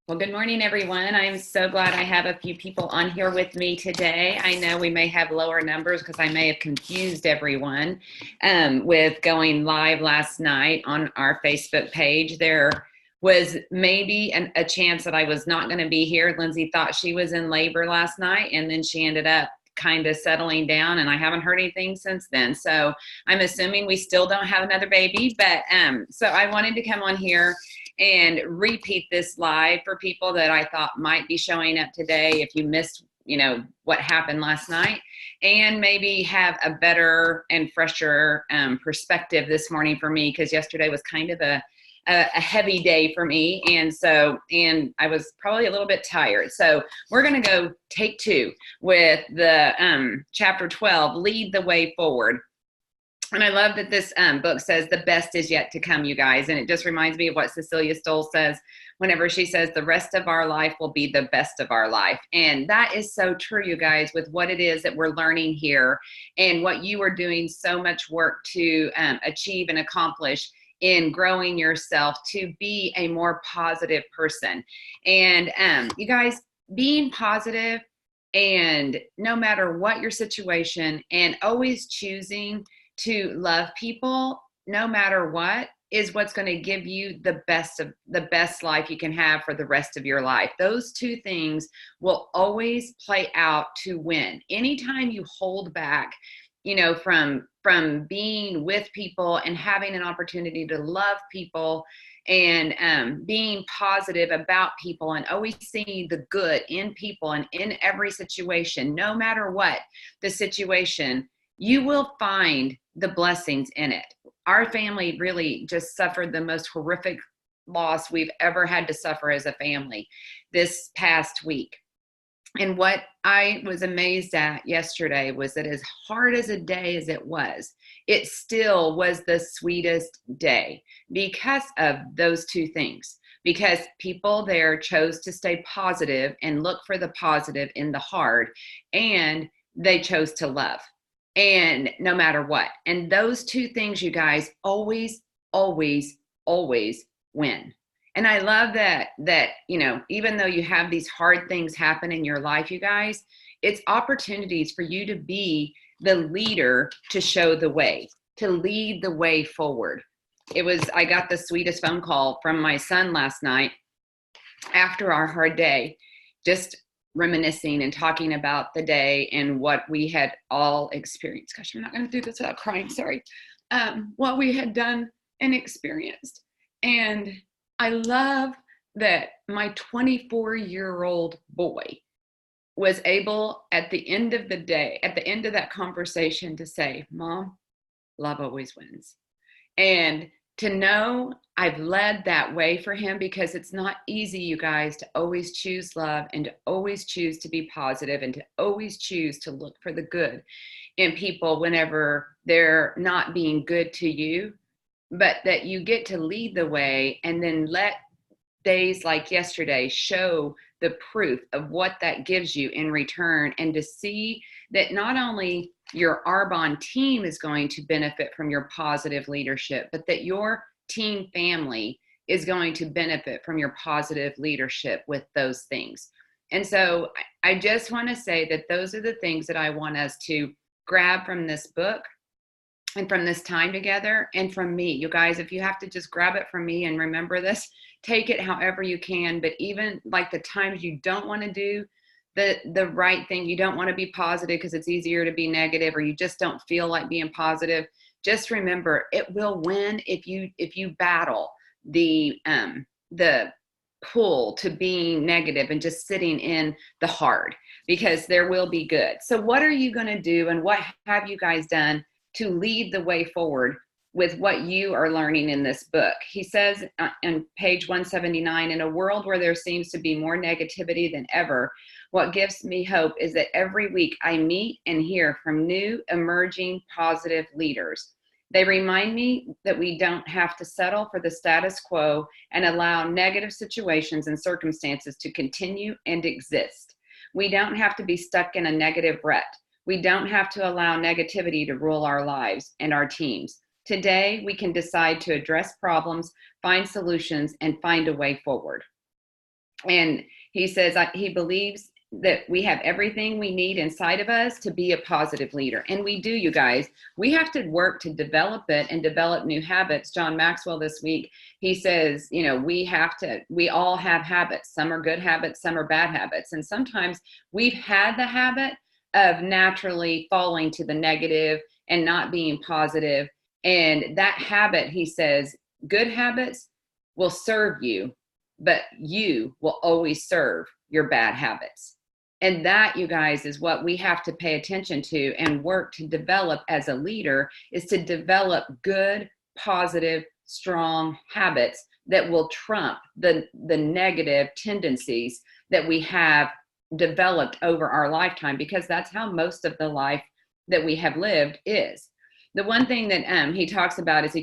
Well, good morning, everyone. I'm so glad I have a few people on here with me today. I know we may have lower numbers because I may have confused everyone with going live last night on our Facebook page. There was maybe a chance that I was not going to be here. Lindsay thought she was in labor last night, and then she ended up kind of settling down, and I haven't heard anything since then. So I'm assuming we still don't have another baby, but so I wanted to come on here and repeat this live for people that I thought might be showing up today if you missed what happened last night, and maybe have a better and fresher perspective this morning for me, because yesterday was kind of a heavy day for me, and I was probably a little bit tired. So we're going to go take two with the chapter 12, Lead the Way Forward. And I love that this book says the best is yet to come, you guys. And it just reminds me of what Cecilia Stoll says whenever she says the rest of our life will be the best of our life. And that is so true, you guys, with what it is that we're learning here and what you are doing so much work to achieve and accomplish in growing yourself to be a more positive person. And you guys, being positive, and no matter what your situation, and always choosing to love people no matter what, is what's going to give you the best life you can have for the rest of your life. Those two things will always play out to win. Anytime you hold back, from being with people and having an opportunity to love people, and being positive about people, and always seeing the good in people and in every situation, no matter what the situation, you will find the blessings in it. Our family really just suffered the most horrific loss we've ever had to suffer as a family this past week. And what I was amazed at yesterday was that, as hard as a day as it still was the sweetest day because of those two things. Because people there chose to stay positive and look for the positive in the hard, and they chose to love. And no matter what. And those two things, you guys, always, always, always win. And I love that, even though you have these hard things happen in your life, you guys, it's opportunities for you to be the leader, to show the way, to lead the way forward. I got the sweetest phone call from my son last night after our hard day, just reminiscing and talking about the day and what we had all experienced. Gosh, I'm not going to do this without crying. Sorry. What we had done and experienced. And I love that my 24-year-old boy was able, at the end of the day, at the end of that conversation, to say, "Mom, love always wins." And to know I've led that way for him, because it's not easy, you guys, to always choose love, and to always choose to be positive, and to always choose to look for the good in people whenever they're not being good to you, but that you get to lead the way, and then let days like yesterday show the proof of what that gives you in return, and to see that not only your Arbonne team is going to benefit from your positive leadership, but that your team family is going to benefit from your positive leadership with those things. And so I just want to say that those are the things that I want us to grab from this book and from this time together, and from me. You guys, if you have to just grab it from me and remember this, take it however you can. But even like the times you don't want to do the right thing, you don't want to be positive because it's easier to be negative, or you just don't feel like being positive, just remember, it will win if you battle the pull to being negative and just sitting in the hard, because there will be good. So what are you going to do, and what have you guys done to lead the way forward with what you are learning in this book? He says on page 179, in a world where there seems to be more negativity than ever, what gives me hope is that every week I meet and hear from new, emerging, positive leaders. They remind me that we don't have to settle for the status quo and allow negative situations and circumstances to continue and exist. We don't have to be stuck in a negative rut. We don't have to allow negativity to rule our lives and our teams. Today, we can decide to address problems, find solutions, and find a way forward. And he says he believes that we have everything we need inside of us to be a positive leader. And we do, you guys. We have to work to develop it and develop new habits. John Maxwell this week, he says, we all have habits. Some are good habits, some are bad habits. And sometimes we've had the habit of naturally falling to the negative and not being positive. And that habit, he says, good habits will serve you, but you will always serve your bad habits. And that, you guys, is what we have to pay attention to and work to develop as a leader, is to develop good, positive, strong habits that will trump the negative tendencies that we have developed over our lifetime, because that's how most of the life that we have lived is. The one thing that he talks about is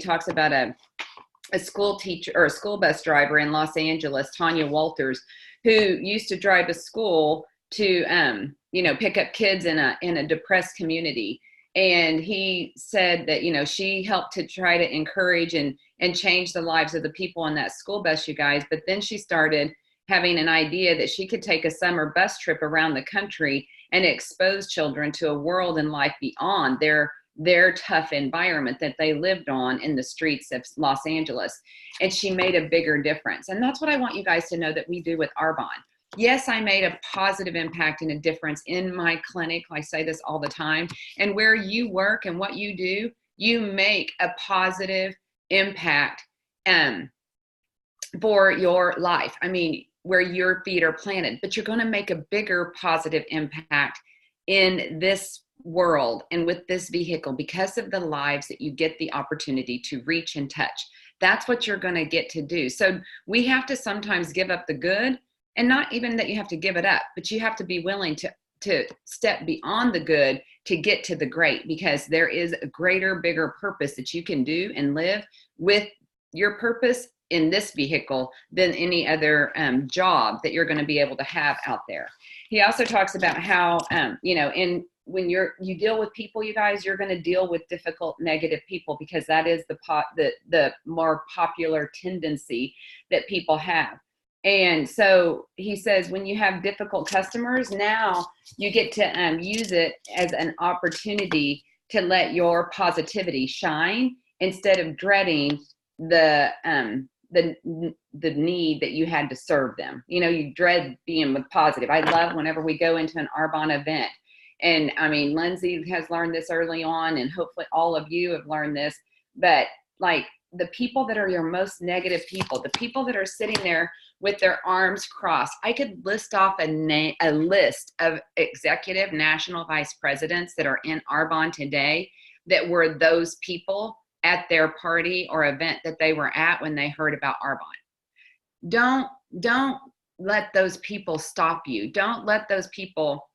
a school teacher or a school bus driver in Los Angeles, Tanya Walters, who used to drive a school to, pick up kids in a depressed community. And he said that, she helped to try to encourage and change the lives of the people on that school bus, you guys. But then she started having an idea that she could take a summer bus trip around the country and expose children to a world and life beyond their tough environment that they lived on in the streets of Los Angeles. And she made a bigger difference. And that's what I want you guys to know that we do with Arbonne. Yes, I made a positive impact and a difference in my clinic. I say this all the time. And where you work and what you do, you make a positive impact for your life. I mean, where your feet are planted, but you're going to make a bigger positive impact in this world and with this vehicle because of the lives that you get the opportunity to reach and touch. That's what you're going to get to do. So we have to sometimes give up the good, and not even that you have to give it up, but you have to be willing to step beyond the good to get to the great, because there is a greater, bigger purpose that you can do and live with your purpose in this vehicle than any other job that you're going to be able to have out there. He also talks about how, when you deal with people, you guys, you're going to deal with difficult, negative people, because that is the more popular tendency that people have. And so he says, when you have difficult customers, now you get to use it as an opportunity to let your positivity shine instead of dreading the need that you had to serve them. You dread being positive. I love whenever we go into an Arbonne event. And I mean, Lindsay has learned this early on, and hopefully all of you have learned this, but like the people that are your most negative people, the people that are sitting there with their arms crossed. I could list off a list of executive national vice presidents that are in Arbonne today that were those people at their party or event that they were at when they heard about Arbonne. Don't let those people stop you. Don't let those people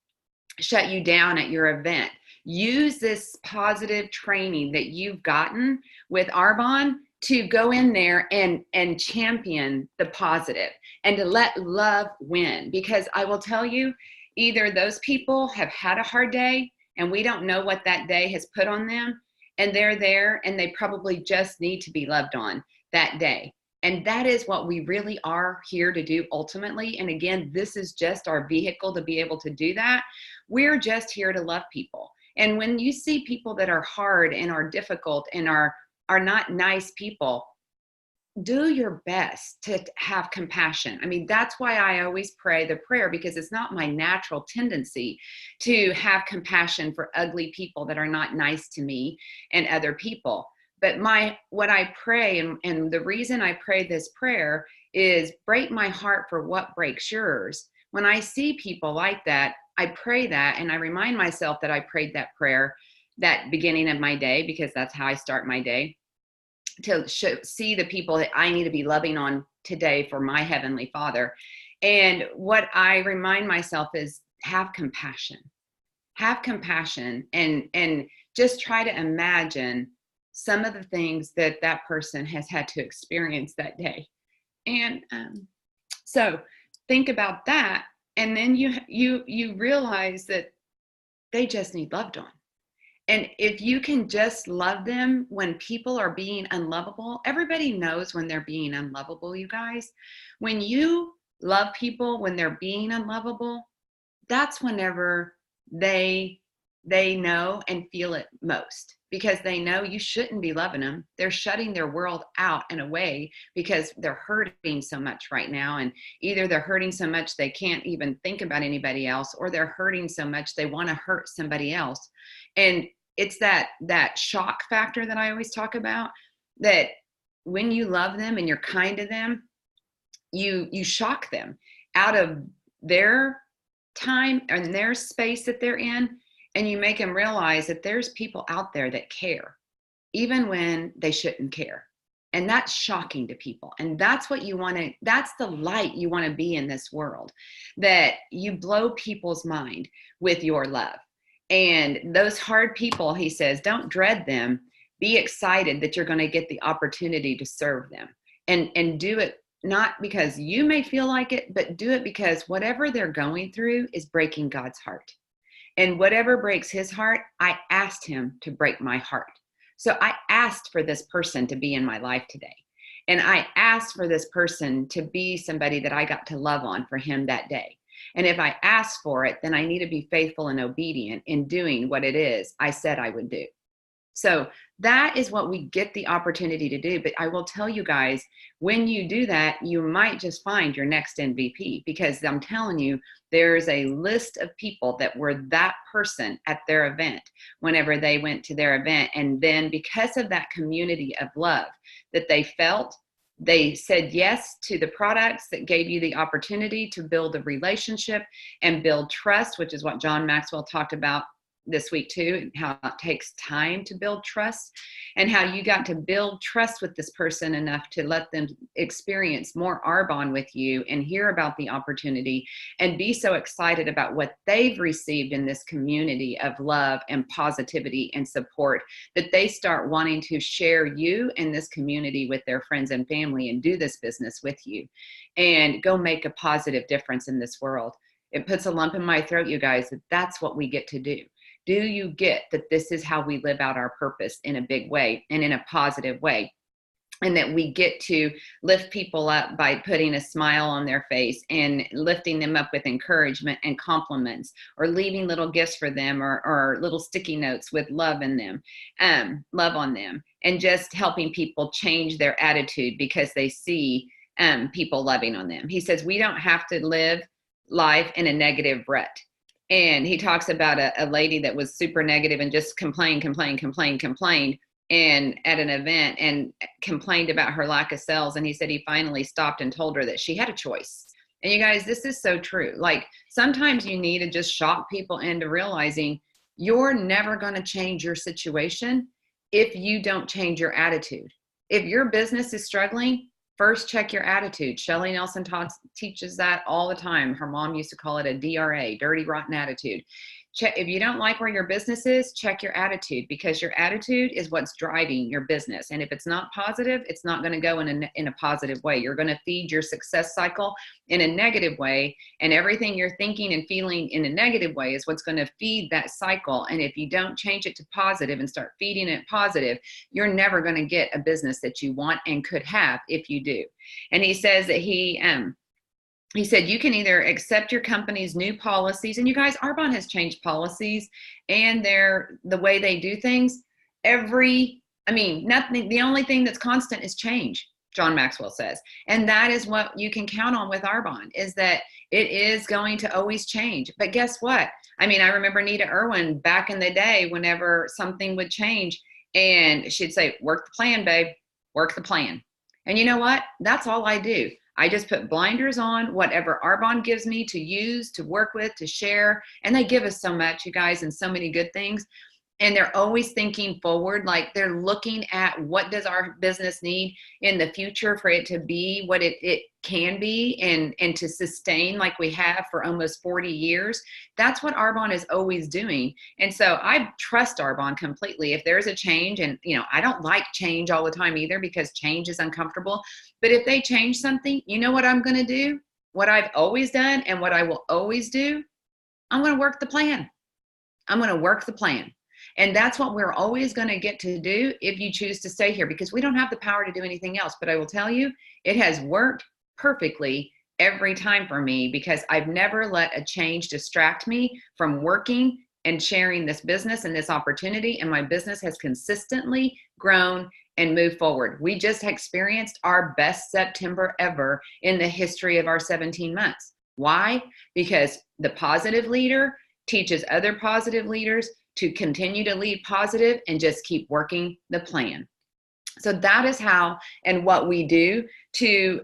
shut you down at your event. Use this positive training that you've gotten with Arbonne to go in there and champion the positive and to let love win. Because I will tell you, either those people have had a hard day and we don't know what that day has put on them, and they're there and they probably just need to be loved on that day. And that is what we really are here to do ultimately. And again, this is just our vehicle to be able to do that. We're just here to love people. And when you see people that are hard and are difficult and are not nice people, do your best to have compassion. I mean, that's why I always pray the prayer, because it's not my natural tendency to have compassion for ugly people that are not nice to me and other people. But what I pray, and the reason I pray this prayer is break my heart for what breaks yours. When I see people like that, I pray that, and I remind myself that I prayed that prayer that beginning of my day, because that's how I start my day, to see the people that I need to be loving on today for my Heavenly Father. And what I remind myself is have compassion and just try to imagine some of the things that person has had to experience that day. And so think about that. And then you realize that they just need loved on. And if you can just love them when people are being unlovable, everybody knows when they're being unlovable, you guys. When you love people when they're being unlovable, that's whenever they know and feel it most, because they know you shouldn't be loving them. They're shutting their world out and away because they're hurting so much right now. And either they're hurting so much they can't even think about anybody else, or they're hurting so much they want to hurt somebody else. And it's that shock factor that I always talk about, that when you love them and you're kind to them, you shock them out of their time and their space that they're in, and you make them realize that there's people out there that care even when they shouldn't care. And that's shocking to people. And that's what you want to, that's the light you want to be in this world, that you blow people's mind with your love. And those hard people, he says, don't dread them. Be excited that you're going to get the opportunity to serve them, and do it not because you may feel like it, but do it because whatever they're going through is breaking God's heart. And whatever breaks his heart, I asked him to break my heart. So I asked for this person to be in my life today. And I asked for this person to be somebody that I got to love on for him that day. And if I asked for it, then I need to be faithful and obedient in doing what it is I said I would do. So that is what we get the opportunity to do. But I will tell you guys, when you do that, you might just find your next MVP, because I'm telling you, there's a list of people that were that person at their event whenever they went to their event. And then because of that community of love that they felt, they said yes to the products that gave you the opportunity to build a relationship and build trust, which is what John Maxwell talked about this week too, how it takes time to build trust, and how you got to build trust with this person enough to let them experience more Arbonne with you and hear about the opportunity and be so excited about what they've received in this community of love and positivity and support, that they start wanting to share you and this community with their friends and family and do this business with you and go make a positive difference in this world. It puts a lump in my throat, you guys, that that's what we get to do. Do you get that this is how we live out our purpose in a big way and in a positive way? And that we get to lift people up by putting a smile on their face and lifting them up with encouragement and compliments, or leaving little gifts for them, or little sticky notes with love in them, love on them, and just helping people change their attitude because they see people loving on them. He says we don't have to live life in a negative rut. And he talks about a lady that was super negative and just complained and at an event, and complained about her lack of sales. And he said he finally stopped and told her that she had a choice. And you guys, this is so true. Like, sometimes you need to just shock people into realizing you're never going to change your situation if you don't change your attitude. If your business is struggling, first check your attitude. Shelly Nelson teaches that all the time. Her mom used to call it a DRA, dirty, rotten attitude. Check, if you don't like where your business is, check your attitude, because your attitude is what's driving your business. And if it's not positive, it's not going to go in a positive way. You're going to feed your success cycle in a negative way, and everything you're thinking and feeling in a negative way is what's going to feed that cycle. And if you don't change it to positive and start feeding it positive, you're never going to get a business that you want and could have if you do. And he says that he said, you can either accept your company's new policies, and you guys, Arbonne has changed policies and the way they do things. Nothing, the only thing that's constant is change, John Maxwell says. And that is what you can count on with Arbonne, is that it is going to always change. But guess what? I remember Nita Irwin back in the day, whenever something would change, and she'd say, work the plan, babe, work the plan. And you know what? That's all I do. I just put blinders on, whatever Arbonne gives me to use, to work with, to share. And they give us so much, you guys, and so many good things. And they're always thinking forward, like they're looking at what does our business need in the future for it to be what it can be, and to sustain like we have for almost 40 years. That's what Arbonne is always doing. And so I trust Arbonne completely. If there's a change, and I don't like change all the time either, because change is uncomfortable. But if they change something, you know what I'm going to do? What I've always done and what I will always do, I'm going to work the plan. I'm going to work the plan. And that's what we're always going to get to do if you choose to stay here, because we don't have the power to do anything else. But I will tell you, it has worked perfectly every time for me because I've never let a change distract me from working and sharing this business and this opportunity. And my business has consistently grown and moved forward. We just experienced our best September ever in the history of our 17 months. Why? Because the positive leader teaches other positive leaders to continue to lead positive and just keep working the plan. So that is how and what we do to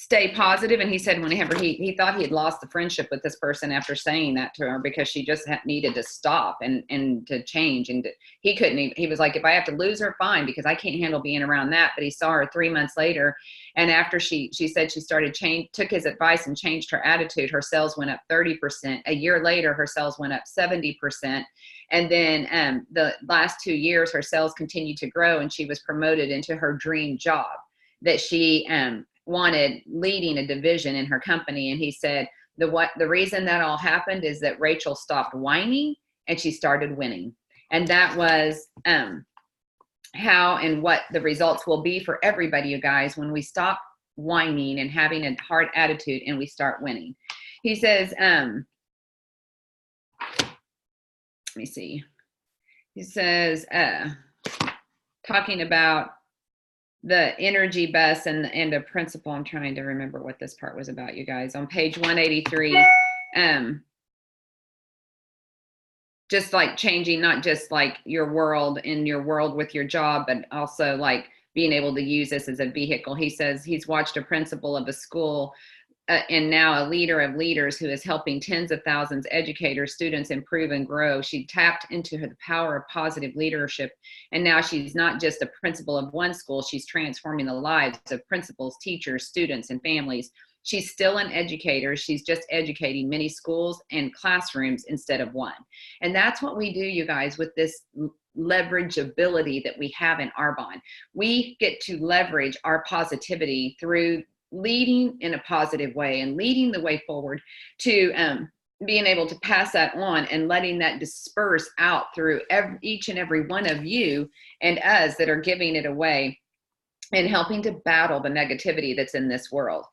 stay positive. And he said whenever he thought he had lost the friendship with this person after saying that to her because she just needed to stop and to change. And he couldn't even, he was like, if I have to lose her, fine, because I can't handle being around that. But he saw her 3 months later. And after she said she started took his advice and changed her attitude, her sales went up 30%. A year later, her sales went up 70%. And then the last 2 years, her sales continued to grow and she was promoted into her dream job that she wanted, leading a division in her company. And he said, the reason that all happened is that Rachel stopped whining and she started winning. And that was how and what the results will be for everybody, you guys, when we stop whining and having a hard attitude and we start winning. He says, let me see. He says, talking about the energy bus and a principle. I'm trying to remember what this part was about, you guys. On page 183, just like changing, not just like your world with your job, but also like being able to use this as a vehicle. He says he's watched a principal of a school and now a leader of leaders who is helping tens of thousands, educators, students improve and grow. She tapped into the power of positive leadership. And now she's not just a principal of one school, she's transforming the lives of principals, teachers, students, and families. She's still an educator. She's just educating many schools and classrooms instead of one. And that's what we do, you guys, with this leverage ability that we have in Arbonne. We get to leverage our positivity through leading in a positive way and leading the way forward to being able to pass that on and letting that disperse out through each and every one of you and us that are giving it away and helping to battle the negativity that's in this world.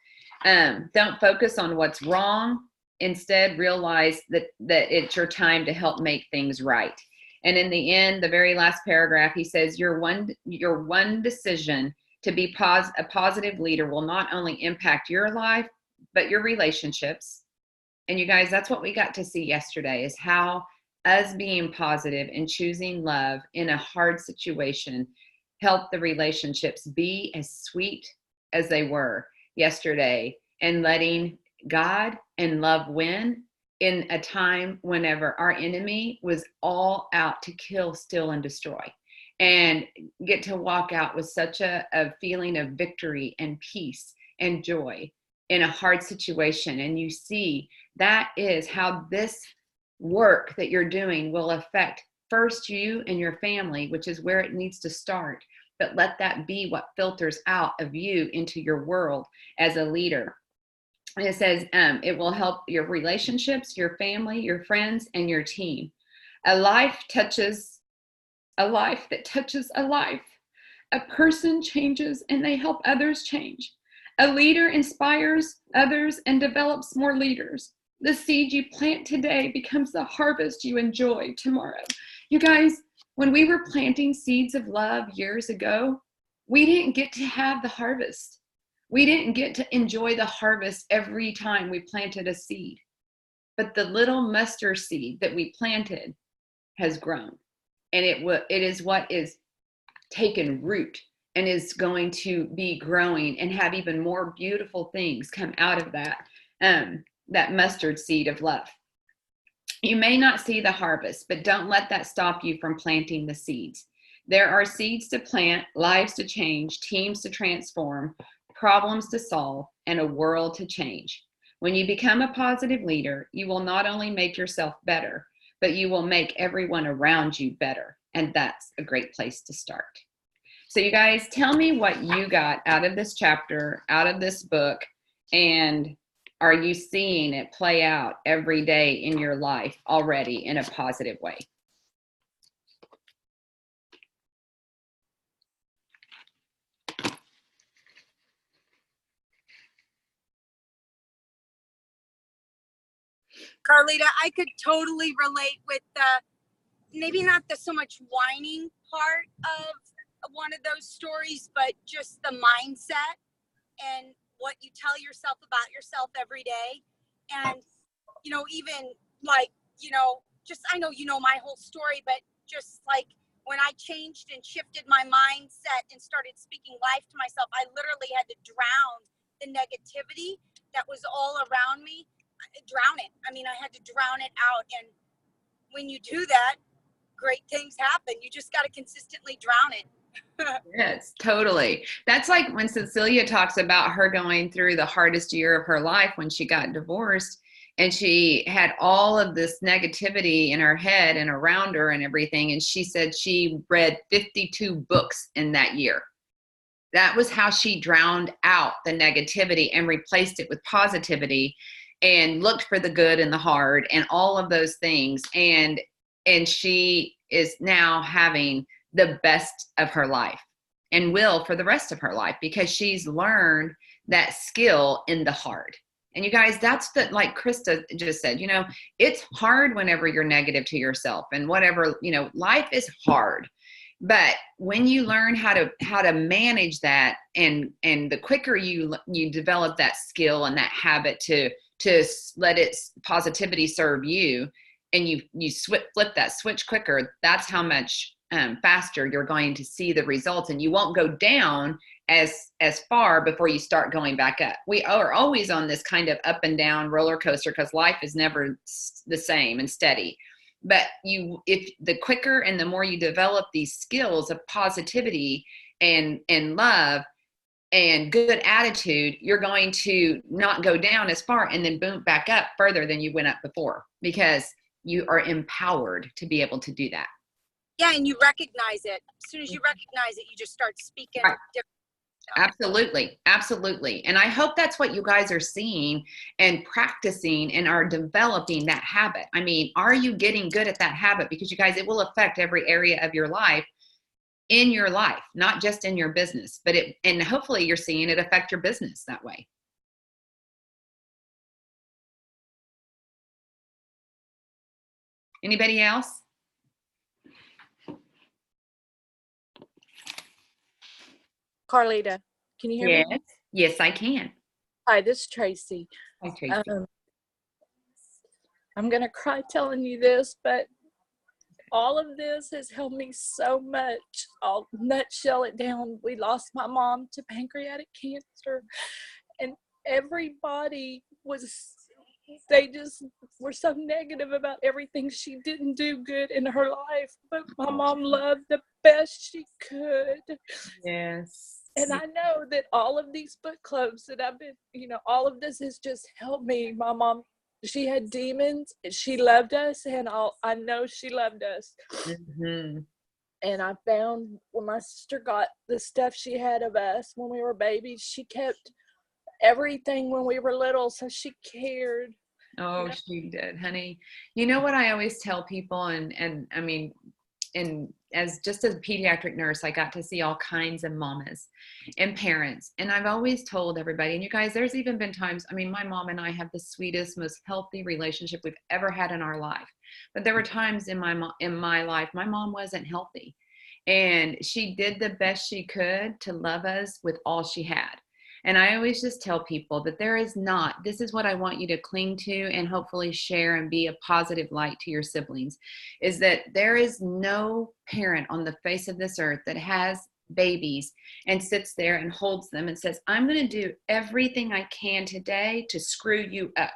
Don't focus on what's wrong. Instead, realize that it's your time to help make things right. And in the end, the very last paragraph, he says, your one decision to be a positive leader will not only impact your life, but your relationships. And you guys, that's what we got to see yesterday, is how us being positive and choosing love in a hard situation helped the relationships be as sweet as they were yesterday, and letting God and love win in a time whenever our enemy was all out to kill, steal, and destroy. And get to walk out with such a feeling of victory and peace and joy in a hard situation. And you see, that is how this work that you're doing will affect first you and your family, which is where it needs to start. But let that be what filters out of you into your world as a leader. And it says it will help your relationships, your family, your friends, and your team. A life that touches a life. A person changes and they help others change. A leader inspires others and develops more leaders. The seed you plant today becomes the harvest you enjoy tomorrow. You guys, when we were planting seeds of love years ago, we didn't get to have the harvest. We didn't get to enjoy the harvest every time we planted a seed. But the little mustard seed that we planted has grown. And it is what is taken root and is going to be growing and have even more beautiful things come out of that mustard seed of love. You may not see the harvest, but don't let that stop you from planting the seeds. There are seeds to plant, lives to change, teams to transform, problems to solve, and a world to change. When you become a positive leader, you will not only make yourself better, but you will make everyone around you better. And that's a great place to start. So you guys, tell me what you got out of this chapter, out of this book, and are you seeing it play out every day in your life already in a positive way? Carlita, I could totally relate with maybe not the so much whining part of one of those stories, but just the mindset and what you tell yourself about yourself every day. And, even like, just, I know my whole story, but just like when I changed and shifted my mindset and started speaking life to myself, I literally had to drown the negativity that was all around me. Drown it. I mean, I had to drown it out. And when you do that, great things happen. You just got to consistently drown it. Yes, totally. That's like when Cecilia talks about her going through the hardest year of her life when she got divorced, and she had all of this negativity in her head and around her and everything. And she said she read 52 books in that year. That was how she drowned out the negativity and replaced it with positivity and looked for the good and the hard and all of those things. And she is now having the best of her life and will for the rest of her life because she's learned that skill in the hard. And you guys, that's the, like Krista just said, it's hard whenever you're negative to yourself and whatever, life is hard. But when you learn how to manage that, and the quicker you develop that skill and that habit to let its positivity serve you, and you flip that switch quicker, that's how much faster you're going to see the results, and you won't go down as far before you start going back up. We are always on this kind of up and down roller coaster because life is never the same and steady. But if the quicker and the more you develop these skills of positivity and love and good attitude, you're going to not go down as far and then boom back up further than you went up before, because you are empowered to be able to do that. Yeah, and you recognize it. As soon as you recognize it, you just start speaking right. different. Absolutely. Absolutely. And I hope that's what you guys are seeing and practicing and are developing that habit. I mean, are you getting good at that habit? Because you guys, it will affect every area of your life, not just in your business, but and hopefully you're seeing it affect your business that way. Anybody else? Carlita, can you hear me? Yes, I can. Hi, this is Tracy. Hi, Tracy. I'm going to cry telling you this, but all of this has helped me so much. I'll nutshell it down. We lost my mom to pancreatic cancer, and everybody they just were so negative about everything she didn't do good in her life, but my mom loved the best she could. Yes. And I know that all of these book clubs that I've been, all of this has just helped me. My mom, she had demons, and she loved us, and I know she loved us. Mm-hmm. And I found when my sister got the stuff she had of us when we were babies, she kept everything when we were little, so she cared. Oh, she did, honey. You know what I always tell people, and I mean, and as a pediatric nurse, I got to see all kinds of mamas and parents. And I've always told everybody, and you guys, there's even been times, I mean, my mom and I have the sweetest, most healthy relationship we've ever had in our life. But there were times in my life, my mom wasn't healthy. And she did the best she could to love us with all she had. And I always just tell people that this is what I want you to cling to and hopefully share and be a positive light to your siblings, is that there is no parent on the face of this earth that has babies and sits there and holds them and says, I'm going to do everything I can today to screw you up.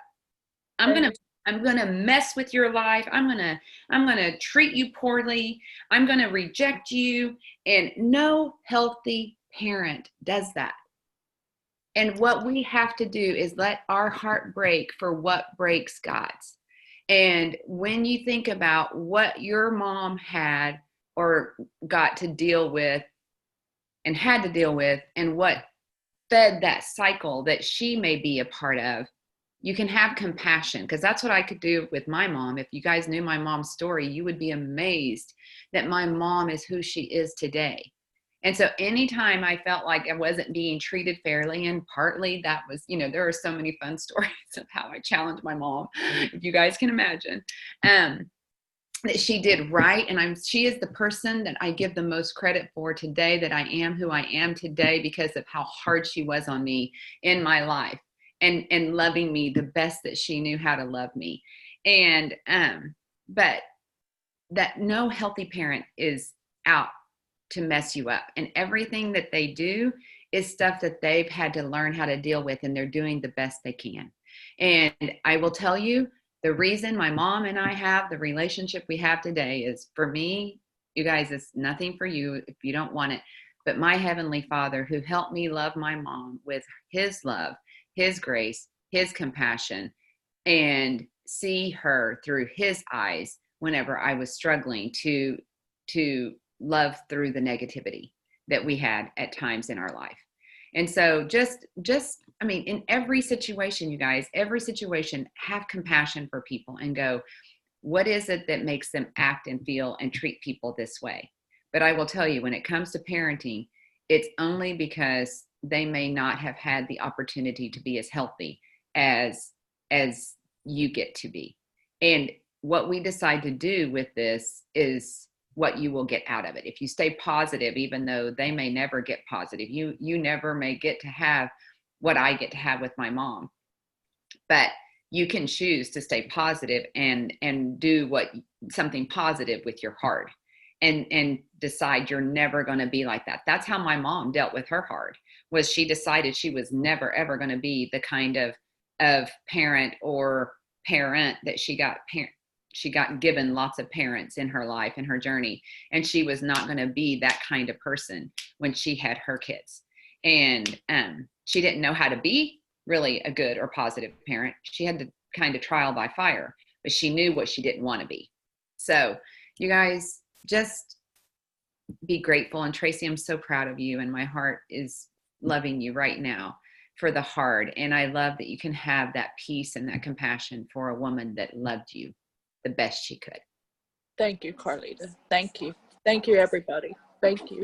I'm going to mess with your life. I'm going to treat you poorly. I'm going to reject you. And no healthy parent does that. And what we have to do is let our heart break for what breaks God's. And when you think about what your mom had or got to deal with and had to deal with, and what fed that cycle that she may be a part of, you can have compassion, because that's what I could do with my mom. If you guys knew my mom's story, you would be amazed that my mom is who she is today. And so anytime I felt like I wasn't being treated fairly, and partly that was, there are so many fun stories of how I challenged my mom, if you guys can imagine, that she did right. And she is the person that I give the most credit for today, that I am who I am today, because of how hard she was on me in my life, and loving me the best that she knew how to love me. And, but that no healthy parent is out to mess you up, and everything that they do is stuff that they've had to learn how to deal with, and they're doing the best they can. And I will tell you, the reason my mom and I have the relationship we have today is, for me, you guys, it's nothing for you if you don't want it, but my Heavenly Father, who helped me love my mom with his love, his grace, his compassion, and see her through his eyes whenever I was struggling to love through the negativity that we had at times in our life. And so just, I mean, in every situation, you guys, every situation, have compassion for people and go, what is it that makes them act and feel and treat people this way? But I will tell you, when it comes to parenting, it's only because they may not have had the opportunity to be as healthy as you get to be. And what we decide to do with this is what you will get out of it. If you stay positive, even though they may never get positive, you never may get to have what I get to have with my mom, but you can choose to stay positive and do something positive with your heart, and decide you're never going to be like that. That's how my mom dealt with her heart, was she decided she was never, ever going to be the kind of parent that she got given lots of parents in her life, in her journey. And she was not going to be that kind of person when she had her kids. And she didn't know how to be really a good or positive parent. She had to kind of trial by fire, but she knew what she didn't want to be. So you guys, just be grateful. And Tracy, I'm so proud of you. And my heart is loving you right now for the hard. And I love that you can have that peace and that compassion for a woman that loved you the best she could. Thank you, Carlita. Thank you. Thank you, everybody. Thank you.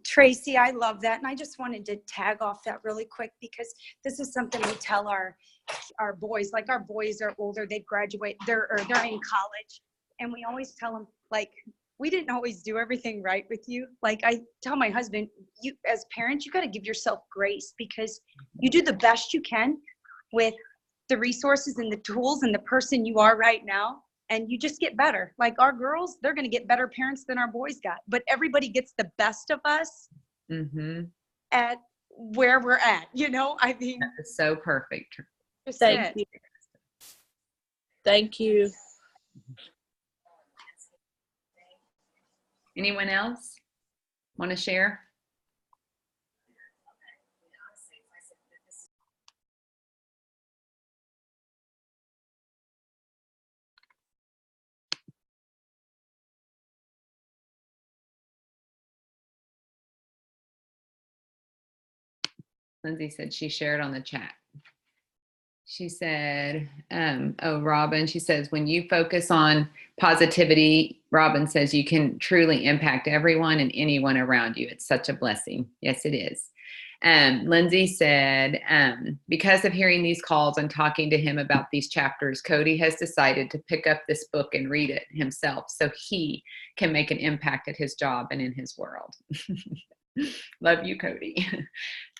Tracy, I love that. And I just wanted to tag off that really quick, because this is something we tell our boys. Like, our boys are older, they've graduated, they're in college. And we always tell them, like, we didn't always do everything right with you. Like, I tell my husband, you as parents, you got to give yourself grace, because you do the best you can with the resources and the tools and the person you are right now. And you just get better. Like, our girls, they're going to get better parents than our boys got. But everybody gets the best of us at where we're at. I mean, that's so perfect. Thank you. Thank you. Anyone else want to share? Lindsay said she shared on the chat. She said, Robin, she says, when you focus on positivity, Robin says, you can truly impact everyone and anyone around you. It's such a blessing. Yes, it is. Lindsay said, because of hearing these calls and talking to him about these chapters, Cody has decided to pick up this book and read it himself so he can make an impact at his job and in his world. Love you, Cody.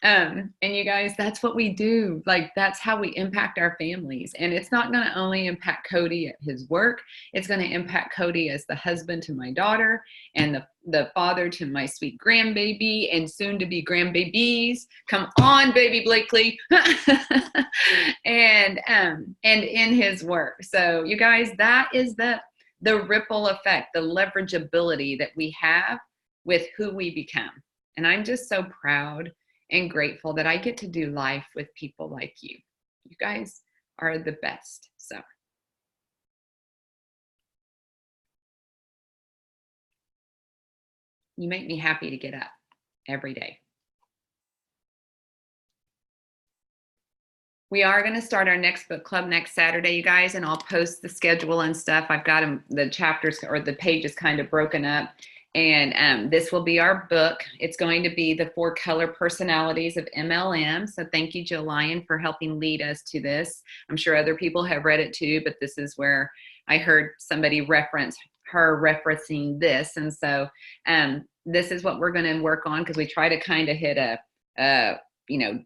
And you guys, that's what we do. Like, that's how we impact our families. And it's not going to only impact Cody at his work. It's going to impact Cody as the husband to my daughter, and the father to my sweet grandbaby and soon to be grandbabies. Come on, baby Blakely. and in his work. So you guys, that is the ripple effect, the leverageability that we have with who we become. And I'm just so proud and grateful that I get to do life with people like you. You guys are the best. So you make me happy to get up every day. We are going to start our next book club next Saturday, you guys, and I'll post the schedule and stuff. I've got the chapters or the pages kind of broken up. And this will be our book. It's going to be the 4 color personalities of MLM. So thank you, Jill Lyon, for helping lead us to this. I'm sure other people have read it too, but this is where I heard somebody reference her referencing this. And so this is what we're going to work on, because we try to kind of hit a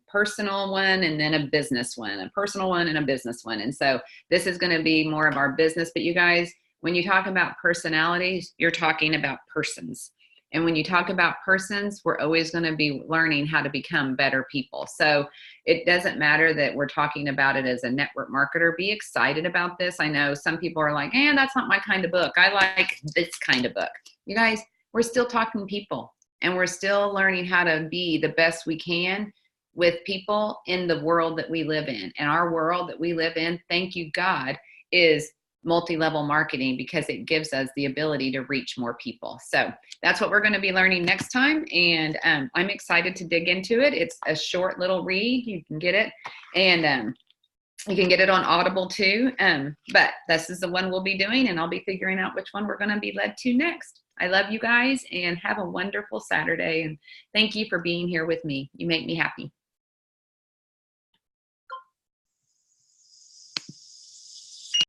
personal one and then a business one, a personal one and a business one. And so this is going to be more of our business. But you guys, when you talk about personalities, you're talking about persons. And when you talk about persons, we're always going to be learning how to become better people. So it doesn't matter that we're talking about it as a network marketer. Be excited about this. I know some people are like, that's not my kind of book. I like this kind of book. You guys, we're still talking people, and we're still learning how to be the best we can with people in the world that we live in. And our world that we live in, thank you God, is multi-level marketing, because it gives us the ability to reach more people. So that's what we're going to be learning next time. And I'm excited to dig into it. It's a short little read. You can get it. And you can get it on Audible too. But this is the one we'll be doing, and I'll be figuring out which one we're going to be led to next. I love you guys, and have a wonderful Saturday. And thank you for being here with me. You make me happy.